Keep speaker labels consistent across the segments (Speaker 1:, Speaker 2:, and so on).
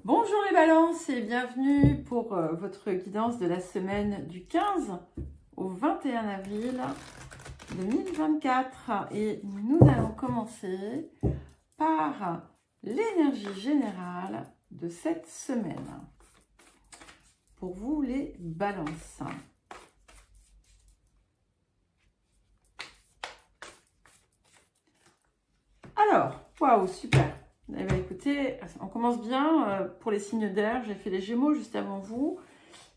Speaker 1: Bonjour les balances et bienvenue pour votre guidance de la semaine du 15 au 21 avril 2024. Et nous allons commencer par l'énergie générale de cette semaine. Pour vous les balances. Alors, waouh, super. Eh bien, écoutez, on commence bien pour les signes d'air. J'ai fait les Gémeaux juste avant vous.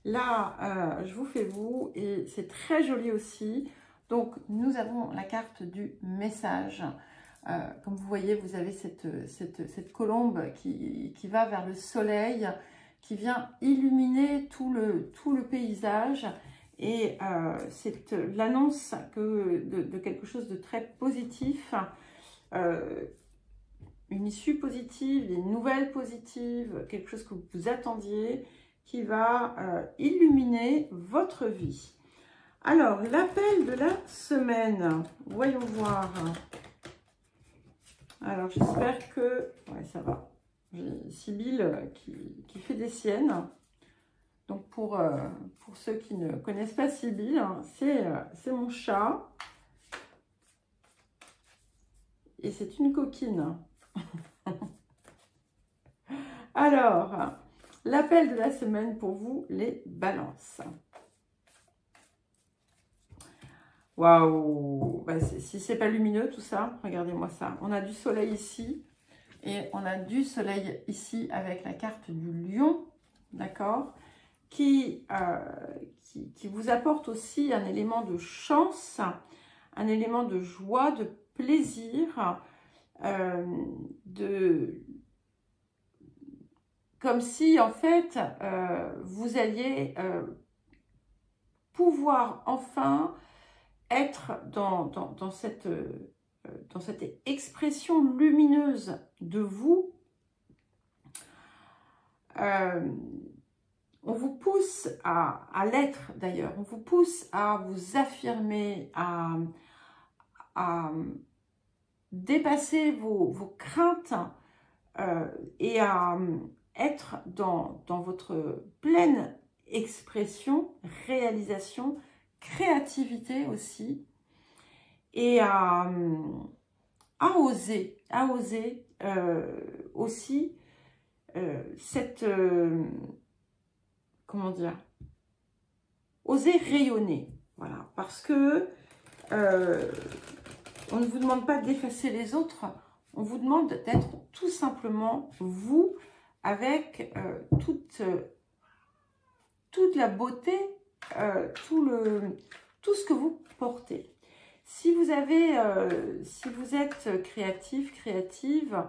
Speaker 1: Là, je vous fais vous et c'est très joli aussi. Donc, nous avons la carte du message. Comme vous voyez, vous avez cette colombe qui va vers le soleil, qui vient illuminer tout le paysage. Et c'est l'annonce de quelque chose de très positif. Une issue positive, une nouvelle positive, quelque chose que vous attendiez, qui va illuminer votre vie. Alors, l'appel de la semaine, voyons voir. Alors, j'espère que... Ouais, ça va. J'ai Sybille qui fait des siennes. Donc, pour ceux qui ne connaissent pas Sybille, hein, c'est mon chat. Et c'est une coquine. Alors, l'appel de la semaine pour vous, les balances. Waouh! Bah, si c'est pas lumineux tout ça, regardez-moi ça. On a du soleil ici et on a du soleil ici avec la carte du lion, d'accord? Qui vous apporte aussi un élément de chance, un élément de joie, de plaisir, comme si en fait vous alliez pouvoir enfin être dans cette expression lumineuse de vous. On vous pousse à l'être d'ailleurs, on vous pousse à vous affirmer, à dépasser vos craintes et à être dans votre pleine expression, réalisation, créativité aussi, et à oser aussi cette... comment dire? Oser rayonner, voilà, parce que on ne vous demande pas d'effacer les autres, on vous demande d'être tout simplement vous, avec toute la beauté, tout ce que vous portez. Si vous êtes créatif, créative,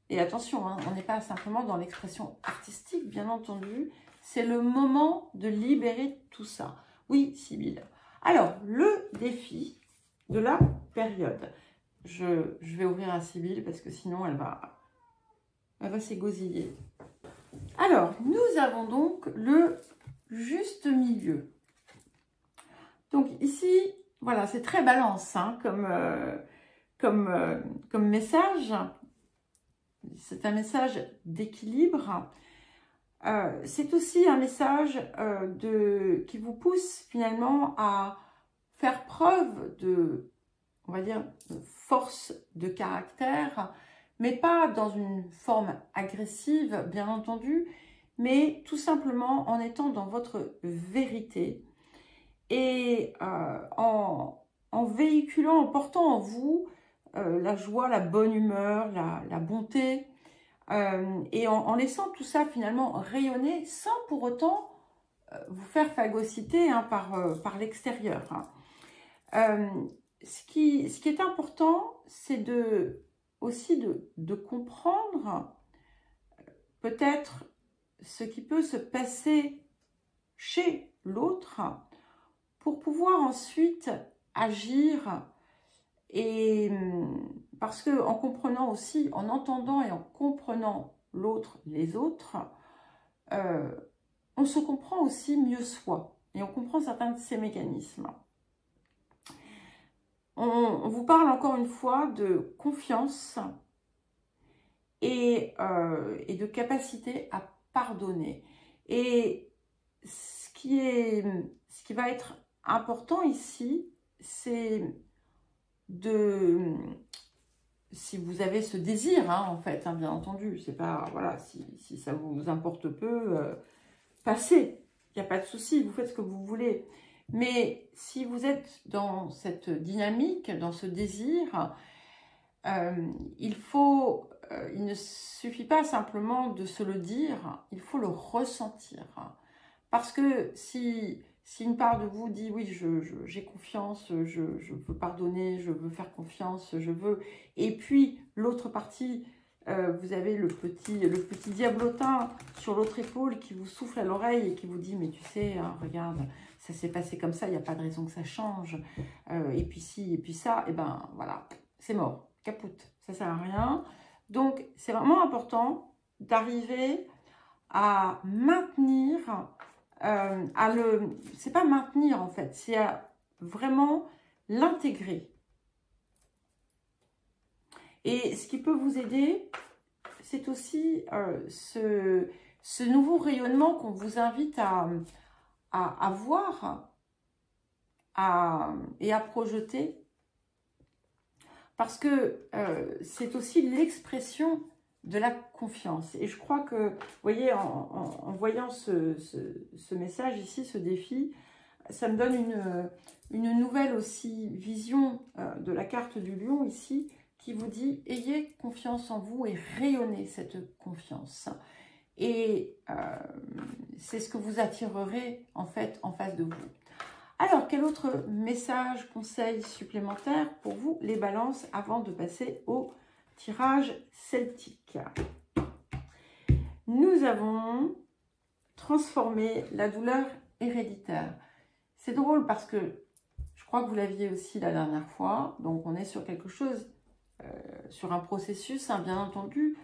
Speaker 1: et attention, hein, on n'est pas simplement dans l'expression artistique, bien entendu, c'est le moment de libérer tout ça. Oui, Sybille. Alors, le défi de la période. Je vais ouvrir à Sybille parce que sinon elle va s'égosiller. Alors, nous avons donc le juste milieu. Donc ici, voilà, c'est très balance hein, comme message. C'est un message d'équilibre. C'est aussi un message qui vous pousse finalement à faire preuve de, on va dire, de force de caractère, mais pas dans une forme agressive, bien entendu, mais tout simplement en étant dans votre vérité et en véhiculant, en portant en vous la joie, la bonne humeur, la bonté, et en laissant tout ça finalement rayonner sans pour autant vous faire phagocyter hein, par l'extérieur. Hein. Ce qui est important, c'est aussi de comprendre peut-être ce qui peut se passer chez l'autre pour pouvoir ensuite agir. Et parce que en comprenant aussi, en entendant et en comprenant l'autre, les autres, on se comprend aussi mieux soi et on comprend certains de ces mécanismes. On vous parle encore une fois de confiance et de capacité à pardonner. Et ce qui va être important ici, c'est si vous avez ce désir, hein, en fait, hein, bien entendu, c'est pas, voilà, si ça vous importe peu, passez, il n'y a pas de souci, vous faites ce que vous voulez. Mais si vous êtes dans cette dynamique, dans ce désir, il ne suffit pas simplement de se le dire, il faut le ressentir. Parce que si une part de vous dit oui, j'ai confiance, je veux pardonner, je veux faire confiance, je veux... Et puis l'autre partie, vous avez le petit diablotin sur l'autre épaule qui vous souffle à l'oreille et qui vous dit mais tu sais, hein, regarde, ça s'est passé comme ça, il n'y a pas de raison que ça change. Et puis si, et puis ça, et ben voilà, c'est mort, capoute, ça sert à rien. Donc c'est vraiment important d'arriver à maintenir... c'est pas maintenir en fait, c'est à vraiment l'intégrer. Et ce qui peut vous aider, c'est aussi ce nouveau rayonnement qu'on vous invite à voir et à projeter. Parce que c'est aussi l'expression de la confiance. Et je crois que, vous voyez, en voyant ce message ici, ce défi, ça me donne une nouvelle aussi vision de la carte du lion ici, qui vous dit « Ayez confiance en vous et rayonnez cette confiance ». Et c'est ce que vous attirerez en fait en face de vous. Alors, quel autre message, conseil supplémentaire pour vous, les balances, avant de passer au tirage celtique? Nous avons transformé la douleur héréditaire. C'est drôle parce que je crois que vous l'aviez aussi la dernière fois. Donc, on est sur quelque chose, sur un processus, hein, bien entendu,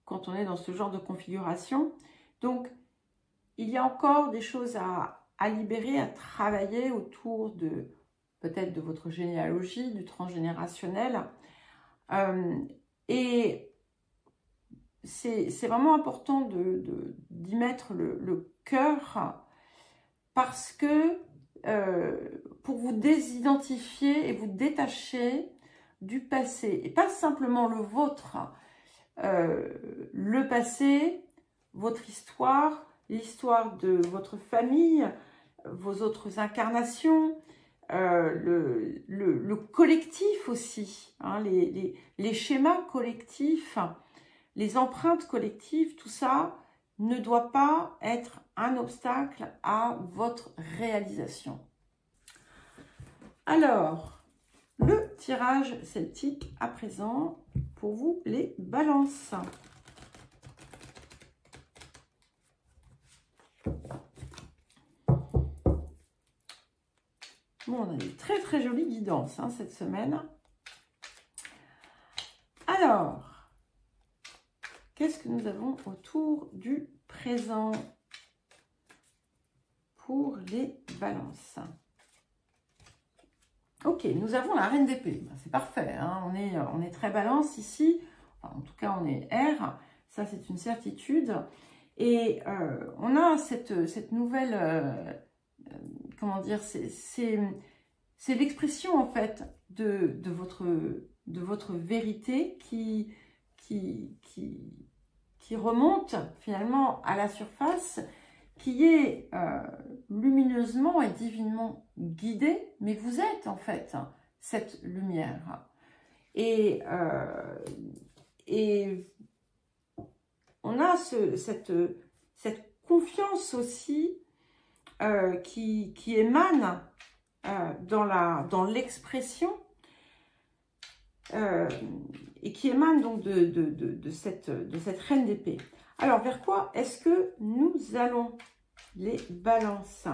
Speaker 1: quand on est dans ce genre de configuration. Donc, il y a encore des choses à libérer, à travailler autour de peut-être de votre généalogie, du transgénérationnel. Et c'est vraiment important d'y mettre le cœur parce que pour vous désidentifier et vous détacher du passé, et pas simplement le vôtre, le passé, votre histoire, l'histoire de votre famille, vos autres incarnations, le collectif aussi, hein, les schémas collectifs, les empreintes collectives, tout ça ne doit pas être un obstacle à votre réalisation. Alors, le tirage celtique à présent pour vous les balances. Bon, on a des très très jolies guidances hein, cette semaine. Alors, qu'est-ce que nous avons autour du présent pour les balances? Ok, nous avons la reine d'épée. C'est parfait, hein, on est très balance ici. Enfin, en tout cas, on est R. Ça, c'est une certitude. Et on a cette nouvelle... comment dire, c'est l'expression en fait de votre vérité qui remonte finalement à la surface, qui est lumineusement et divinement guidée, mais vous êtes en fait cette lumière. Et on a cette confiance aussi qui émane dans l'expression et qui émane donc de cette reine d'épée. Alors, vers quoi est-ce que nous allons, les balances?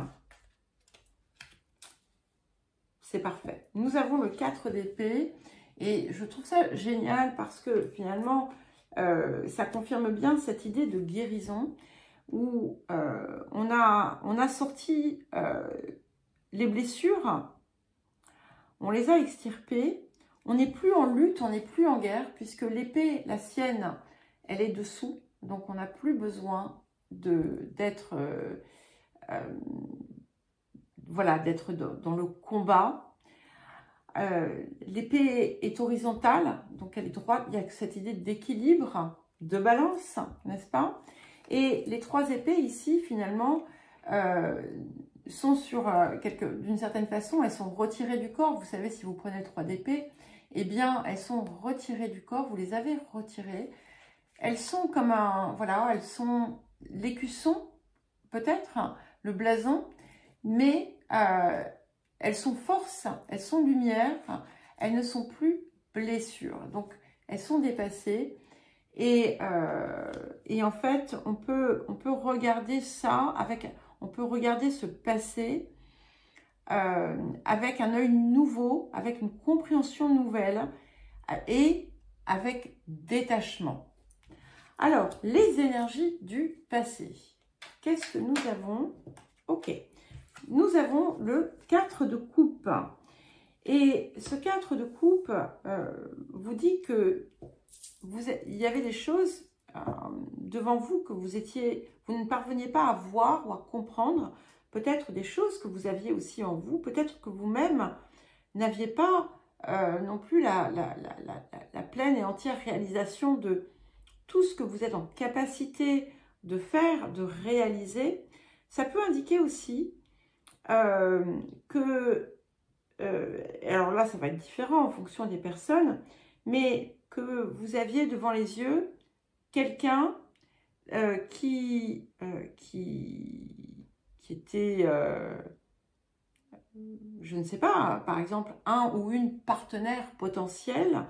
Speaker 1: C'est parfait. Nous avons le 4 d'épée et je trouve ça génial parce que finalement, ça confirme bien cette idée de guérison où on a sorti les blessures, on les a extirpées, On n'est plus en lutte, on n'est plus en guerre, puisque l'épée, la sienne, elle est dessous. Donc, on n'a plus besoin d'être voilà, d'être dans le combat. L'épée est horizontale, donc elle est droite. Il y a cette idée d'équilibre, de balance, n'est-ce pas? Et les trois épées ici, finalement, sont sur d'une certaine façon, elles sont retirées du corps. Vous savez, si vous prenez le 3 d'épée, eh bien, elles sont retirées du corps. Vous les avez retirées. Elles sont comme un, voilà, elles sont l'écusson, peut-être, le blason, mais elles sont force, elles sont lumière, elles ne sont plus blessures. Donc, elles sont dépassées. Et en fait, on peut regarder ça on peut regarder ce passé avec un œil nouveau, avec une compréhension nouvelle et avec détachement. Alors, les énergies du passé. Qu'est-ce que nous avons? Ok. Nous avons le 4 de coupe. Et ce 4 de coupe vous dit que il y avait des choses devant vous que vous ne parveniez pas à voir ou à comprendre. Peut-être des choses que vous aviez aussi en vous. Peut-être que vous-même n'aviez pas non plus la pleine et entière réalisation de tout ce que vous êtes en capacité de faire, de réaliser. Ça peut indiquer aussi que, alors là ça va être différent en fonction des personnes, mais que vous aviez devant les yeux quelqu'un qui était, je ne sais pas, par exemple un ou une partenaire potentielle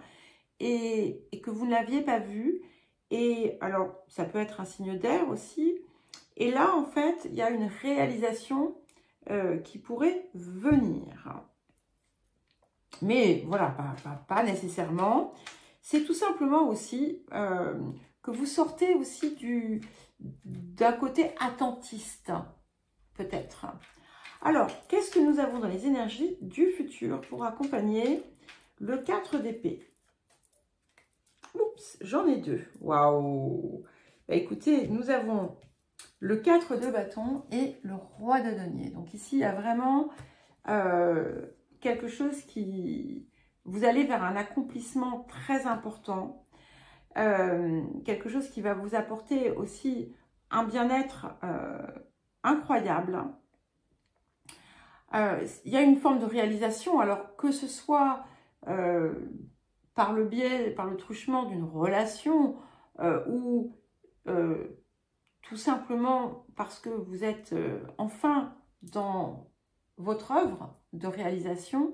Speaker 1: et que vous ne l'aviez pas vu. Et alors ça peut être un signe d'air aussi. Et là en fait il y a une réalisation qui pourrait venir. Mais voilà, pas nécessairement. C'est tout simplement aussi que vous sortez aussi d'un côté attentiste, peut-être. Alors, qu'est-ce que nous avons dans les énergies du futur pour accompagner le 4 d'épée? Oups, j'en ai deux. Waouh! Bah, écoutez, nous avons le 4 de bâton et le roi de denier. Donc ici, il y a vraiment quelque chose qui... Vous allez vers un accomplissement très important. Quelque chose qui va vous apporter aussi un bien-être incroyable. Il y a une forme de réalisation, alors que ce soit par le truchement d'une relation ou tout simplement parce que vous êtes enfin dans votre œuvre de réalisation,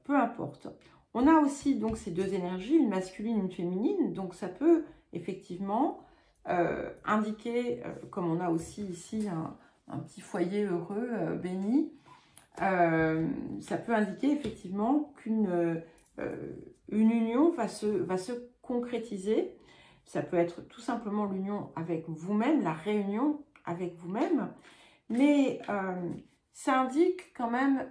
Speaker 1: peu importe. On a aussi donc ces deux énergies, une masculine et une féminine, donc ça peut effectivement indiquer, comme on a aussi ici un petit foyer heureux, béni, ça peut indiquer effectivement qu'une union va se concrétiser. Ça peut être tout simplement l'union avec vous-même, la réunion avec vous-même, mais ça indique quand même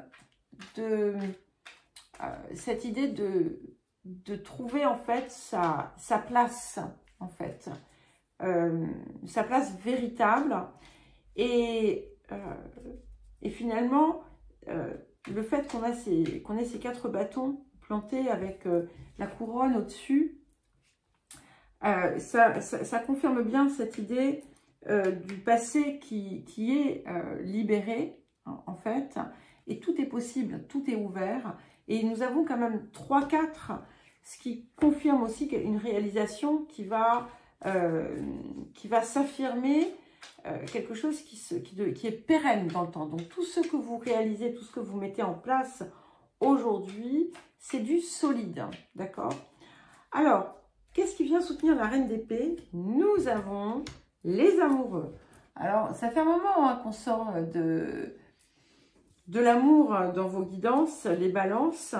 Speaker 1: cette idée de trouver en fait sa place, en fait, sa place véritable. Et finalement, le fait qu'on ait ces 4 bâtons plantés avec la couronne au-dessus, ça confirme bien cette idée du passé qui est libéré, en fait, et tout est possible, tout est ouvert. Et nous avons quand même 3-4, ce qui confirme aussi une réalisation qui va s'affirmer, quelque chose qui est pérenne dans le temps. Donc tout ce que vous réalisez, tout ce que vous mettez en place aujourd'hui, c'est du solide, d'accord? Alors, qu'est-ce qui vient soutenir la reine d'épée? Nous avons les amoureux. Alors, ça fait un moment qu'on sort de l'amour dans vos guidances, les balances.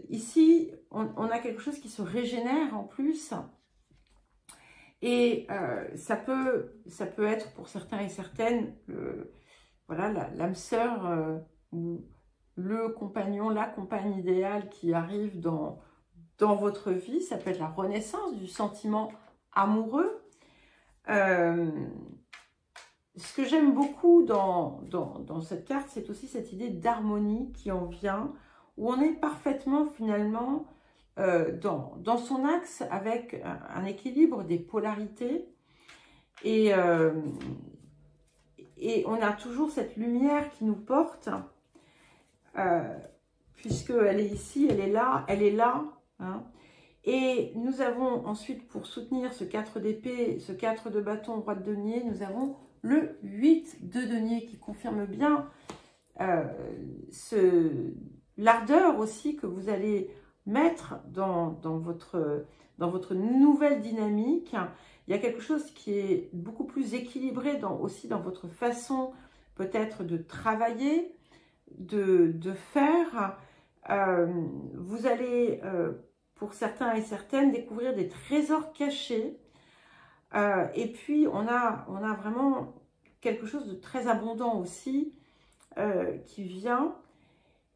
Speaker 1: Ici, on a quelque chose qui se régénère en plus. Et ça peut être pour certains et certaines, voilà, l'âme sœur ou le compagnon, la compagne idéale qui arrive dans votre vie. Ça peut être la renaissance du sentiment amoureux. Ce que j'aime beaucoup dans cette carte, c'est aussi cette idée d'harmonie qui en vient, où on est parfaitement finalement dans son axe avec un équilibre des polarités. Et on a toujours cette lumière qui nous porte, puisqu'elle est ici, elle est là, hein. Et nous avons ensuite, pour soutenir ce 4 d'épée, ce 4 de bâton, roi de denier, nous avons le 8 de denier qui confirme bien l'ardeur aussi que vous allez mettre dans votre nouvelle dynamique. Il y a quelque chose qui est beaucoup plus équilibré aussi dans votre façon peut-être de travailler, de faire. Vous allez, pour certains et certaines, découvrir des trésors cachés. Et puis, on a vraiment quelque chose de très abondant aussi qui vient.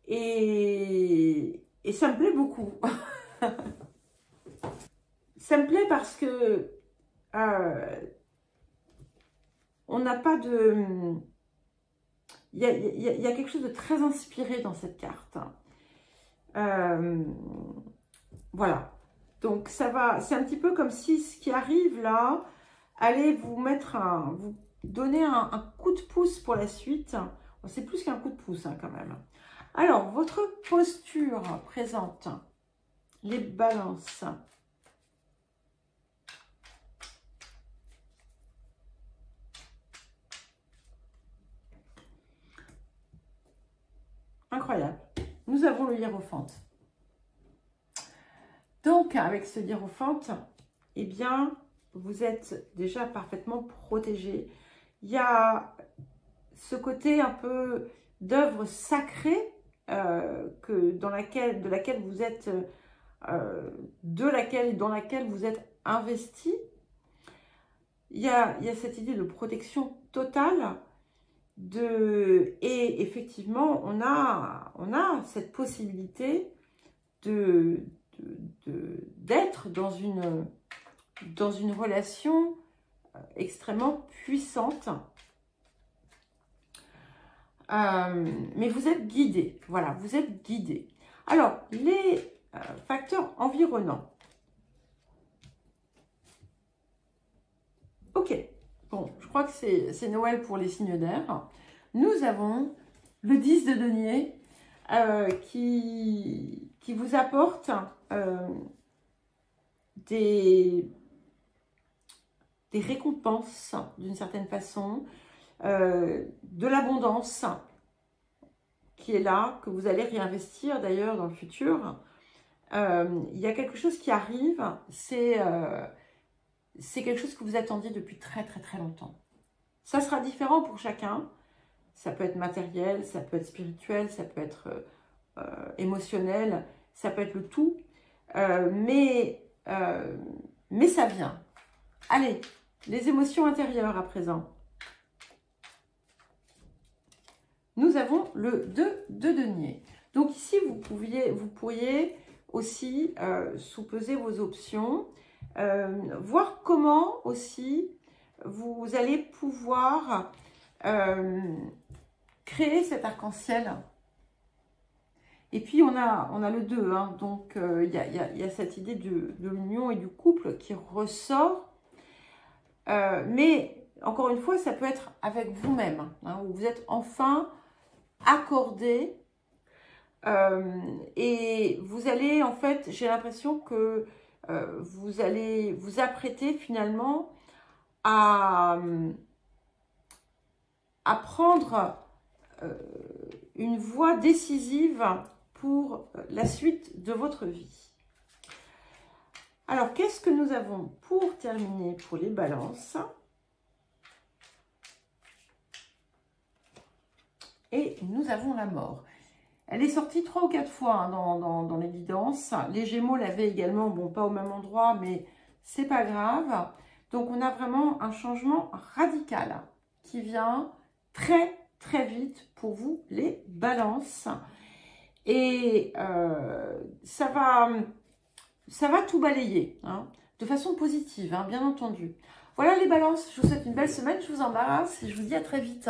Speaker 1: Et ça me plaît beaucoup. Ça me plaît parce que on n'a pas de... Il y a quelque chose de très inspiré dans cette carte. Voilà. Donc, ça va... C'est un petit peu comme si ce qui arrive là allait vous mettre vous donner un coup de pouce pour la suite. C'est plus qu'un coup de pouce hein, quand même. Alors, votre posture présente les balances. Incroyable. Nous avons le hiérophante. Donc, avec ce hiérophante, eh bien, vous êtes déjà parfaitement protégé. Il y a ce côté un peu d'œuvre sacrée dans laquelle vous êtes investi. Il y a cette idée de protection totale et effectivement on a cette possibilité d'être dans une relation extrêmement puissante. Mais vous êtes guidé, voilà, vous êtes guidé. Alors, les facteurs environnants. Ok, bon, je crois que c'est Noël pour les signes d'air. Nous avons le 10 de denier qui vous apporte des récompenses d'une certaine façon, de l'abondance qui est là, que vous allez réinvestir d'ailleurs dans le futur. Il y a quelque chose qui arrive, c'est quelque chose que vous attendiez depuis très très très longtemps. Ça sera différent pour chacun, ça peut être matériel, ça peut être spirituel, ça peut être émotionnel, ça peut être le tout, mais ça vient. Allez, les émotions intérieures à présent. Nous avons le 2 de denier. Donc ici, vous pourriez aussi sous-peser vos options, voir comment aussi vous allez pouvoir créer cet arc-en-ciel. Et puis, on a le 2, hein, donc il y a cette idée de l'union et du couple qui ressort. Mais, encore une fois, ça peut être avec vous-même, hein, où vous êtes enfin accordé. Et vous allez, en fait, j'ai l'impression que vous allez vous apprêter finalement à prendre une voie décisive pour la suite de votre vie. Alors, qu'est-ce que nous avons pour terminer pour les balances? Et nous avons la mort. Elle est sortie 3 ou 4 fois hein, dans les guidances. Les Gémeaux l'avaient également, bon, pas au même endroit, mais c'est pas grave. Donc, on a vraiment un changement radical qui vient très, très vite pour vous, les balances. Et ça va tout balayer, hein, de façon positive, hein, bien entendu. Voilà les balances, je vous souhaite une belle semaine, je vous embrasse et je vous dis à très vite.